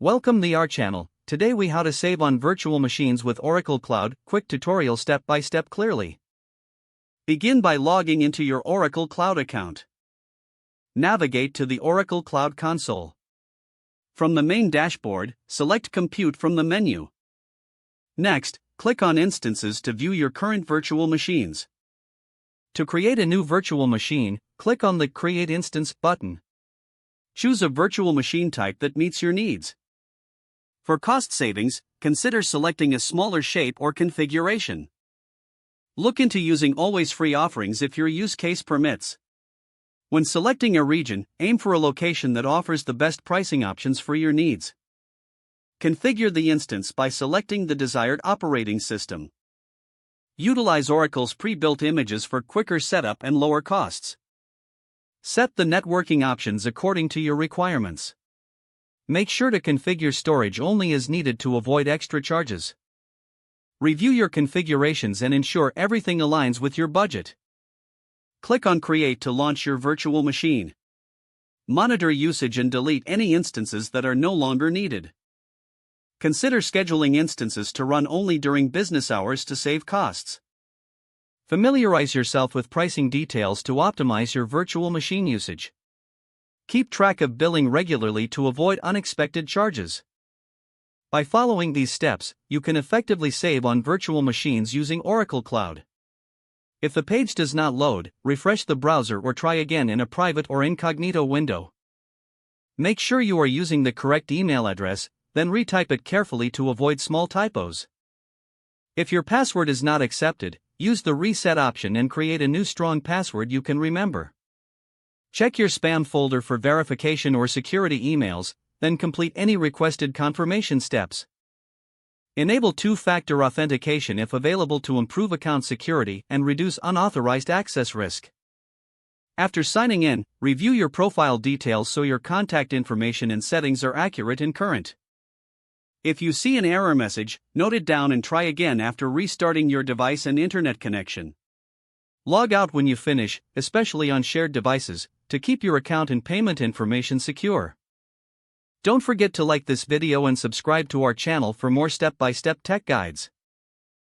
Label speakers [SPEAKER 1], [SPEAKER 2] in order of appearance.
[SPEAKER 1] Welcome to our channel. Today we how to save on virtual machines with Oracle Cloud. Quick tutorial step by step clearly. Begin by logging into your Oracle Cloud account. Navigate to the Oracle Cloud console. From the main dashboard, select Compute from the menu. Next, click on Instances to view your current virtual machines. To create a new virtual machine, click on the Create Instance button. Choose a virtual machine type that meets your needs. For cost savings, consider selecting a smaller shape or configuration. Look into using always free offerings if your use case permits. When selecting a region, aim for a location that offers the best pricing options for your needs. Configure the instance by selecting the desired operating system. Utilize Oracle's pre-built images for quicker setup and lower costs. Set the networking options according to your requirements. Make sure to configure storage only as needed to avoid extra charges. Review your configurations and ensure everything aligns with your budget. Click on Create to launch your virtual machine. Monitor usage and delete any instances that are no longer needed. Consider scheduling instances to run only during business hours to save costs. Familiarize yourself with pricing details to optimize your virtual machine usage. Keep track of billing regularly to avoid unexpected charges. By following these steps, you can effectively save on virtual machines using Oracle Cloud. If the page does not load, refresh the browser or try again in a private or incognito window. Make sure you are using the correct email address, then retype it carefully to avoid small typos. If your password is not accepted, use the reset option and create a new strong password you can remember. Check your spam folder for verification or security emails, then complete any requested confirmation steps. Enable two-factor authentication if available to improve account security and reduce unauthorized access risk. After signing in, review your profile details so your contact information and settings are accurate and current. If you see an error message, note it down and try again after restarting your device and internet connection. Log out when you finish, especially on shared devices, to keep your account and payment information secure. Don't forget to like this video and subscribe to our channel for more step-by-step tech guides.